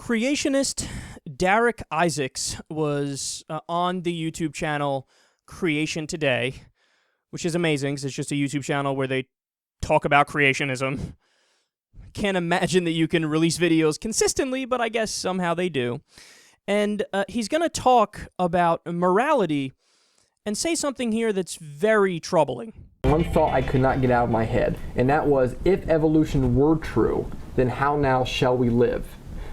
Creationist Darek Isaacs was on the YouTube channel Creation Today, which is amazing because it's just a YouTube channel where they talk about creationism. Can't imagine that you can release videos consistently, but I guess somehow they do. And he's going to talk about morality and say something here that's very troubling. One thought I could not get out of my head, and that was, if evolution were true, then how now shall we live?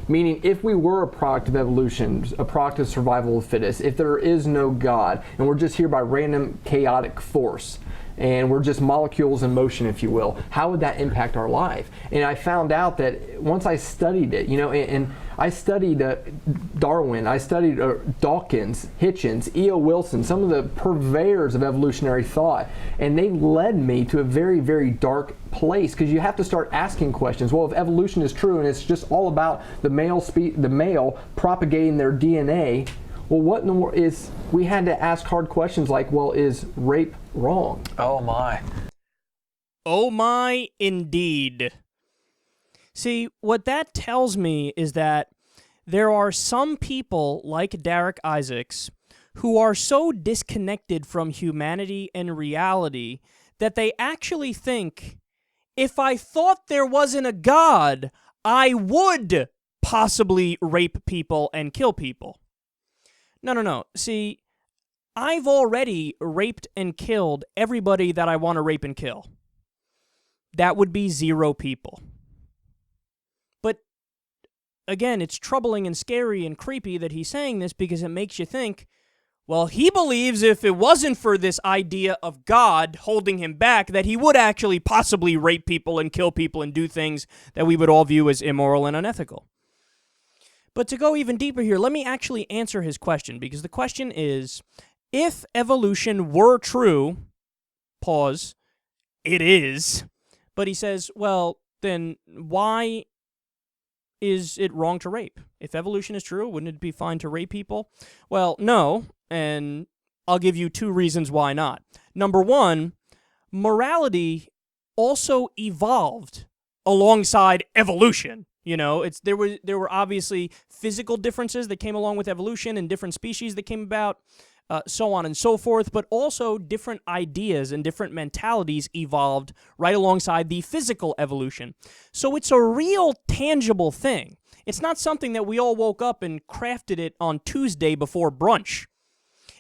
Meaning, if we were a product of evolution, a product of survival of the fittest, if there is no God, and we're just here by random chaotic force, and we're just molecules in motion, if you will, how would that impact our life? And I found out that once I studied it, and I studied Darwin, I studied Dawkins, Hitchens, E.O. Wilson, some of the purveyors of evolutionary thought, and they led me to a very, very dark place, because you have to start asking questions. Well, if evolution is true and it's just all about the male propagating their DNA, well, what in the world is, we had to ask hard questions like, well, is rape wrong? Oh my. Oh my, indeed. See, what that tells me is that there are some people like Darek Isaacs who are so disconnected from humanity and reality that they actually think, if I thought there wasn't a God, I would possibly rape people and kill people. No. See, I've already raped and killed everybody that I want to rape and kill. That would be 0 people. But, again, it's troubling and scary and creepy that he's saying this, because it makes you think, well, he believes if it wasn't for this idea of God holding him back, that he would actually possibly rape people and kill people and do things that we would all view as immoral and unethical. But to go even deeper here, let me actually answer his question, because the question is, if evolution were true, pause, it is, but he says, well, then why is it wrong to rape? If evolution is true, wouldn't it be fine to rape people? Well, no, and I'll give you 2 reasons why not. Number 1, morality also evolved alongside evolution. There were obviously physical differences that came along with evolution and different species that came about, so on and so forth, but also different ideas and different mentalities evolved right alongside the physical evolution. So it's a real tangible thing. It's not something that we all woke up and crafted it on Tuesday before brunch.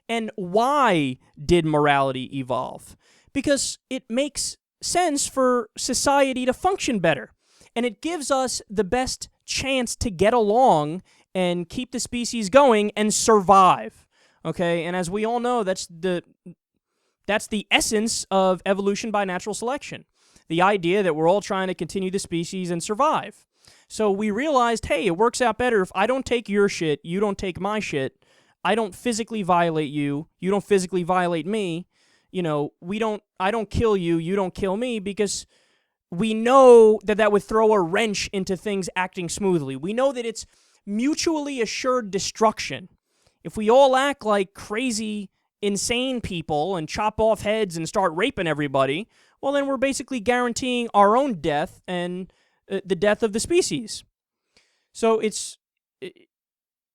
And why did morality evolve? Because it makes sense for society to function better. And it gives us the best chance to get along and keep the species going and survive. Okay, and as we all know, that's the essence of evolution by natural selection. The idea that we're all trying to continue the species and survive. So we realized, hey, it works out better if I don't take your shit, you don't take my shit. I don't physically violate you, you don't physically violate me. I don't kill you, you don't kill me, because we know that would throw a wrench into things acting smoothly. We know that it's mutually assured destruction. If we all act like crazy, insane people and chop off heads and start raping everybody, well, then we're basically guaranteeing our own death and the death of the species. So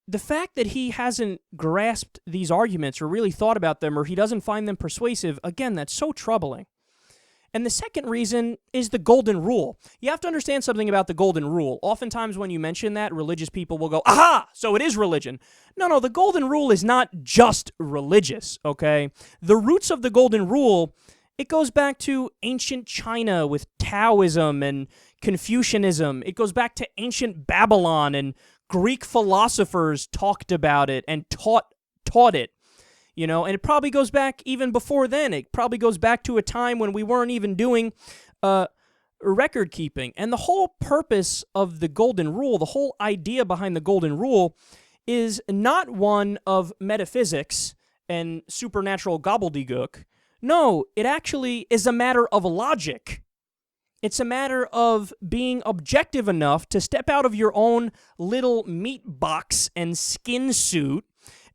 the fact that he hasn't grasped these arguments or really thought about them, or he doesn't find them persuasive, again, that's so troubling. And the second reason is the golden rule. You have to understand something about the golden rule. Oftentimes when you mention that, religious people will go, aha, so it is religion. No, the golden rule is not just religious, okay? The roots of the golden rule, it goes back to ancient China with Taoism and Confucianism. It goes back to ancient Babylon, and Greek philosophers talked about it and taught it. And it probably goes back even before then. It probably goes back to a time when we weren't even doing record keeping. And the whole purpose of the golden rule, the whole idea behind the golden rule, is not one of metaphysics and supernatural gobbledygook. No, it actually is a matter of logic. It's a matter of being objective enough to step out of your own little meat box and skin suit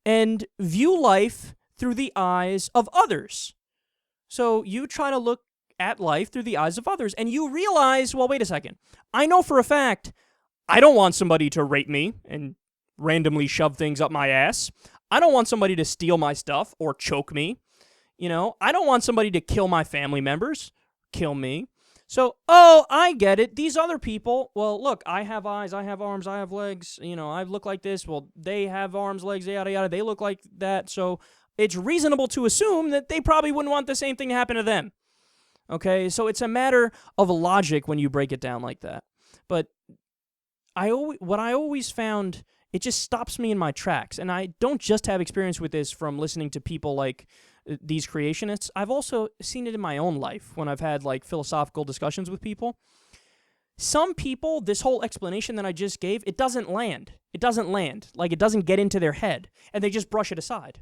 and view life through the eyes of others. So you try to look at life through the eyes of others, and you realize, well, wait a second. I know for a fact I don't want somebody to rape me and randomly shove things up my ass. I don't want somebody to steal my stuff or choke me. I don't want somebody to kill my family members, kill me. So, I get it. These other people, well, look, I have eyes, I have arms, I have legs. I look like this. Well, they have arms, legs, yada, yada. They look like that. So it's reasonable to assume that they probably wouldn't want the same thing to happen to them. Okay? So it's a matter of logic when you break it down like that. But what I always found, it just stops me in my tracks. And I don't just have experience with this from listening to people like these creationists. I've also seen it in my own life when I've had like philosophical discussions with people. Some people, this whole explanation that I just gave, it doesn't land. It doesn't land. Like, it doesn't get into their head. And they just brush it aside.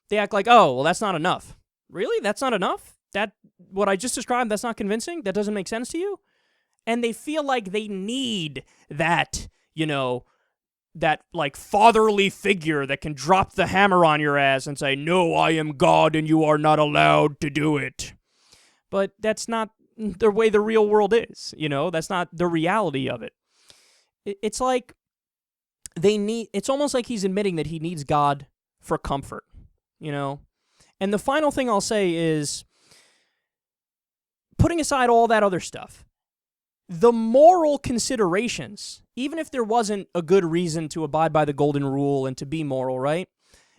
They act like, oh, well, that's not enough. Really? That's not enough? What I just described, that's not convincing? That doesn't make sense to you? And they feel like they need that, that like fatherly figure that can drop the hammer on your ass and say, no, I am God and you are not allowed to do it. But that's not the way the real world is, that's not the reality of it. It's like it's almost like he's admitting that he needs God for comfort, And the final thing I'll say is, putting aside all that other stuff, the moral considerations, even if there wasn't a good reason to abide by the golden rule and to be moral, right?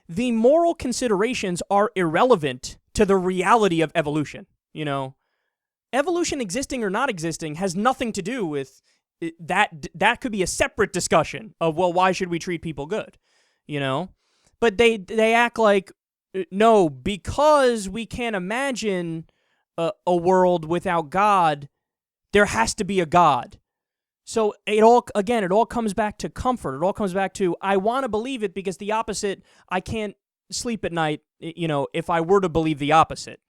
The moral considerations are irrelevant to the reality of evolution, Evolution existing or not existing has nothing to do with that. That could be a separate discussion of, well, why should we treat people good, But they act like, no, because we can't imagine a world without God, there has to be a God. So it all comes back to comfort. It all comes back to, I want to believe it because the opposite, I can't sleep at night, if I were to believe the opposite.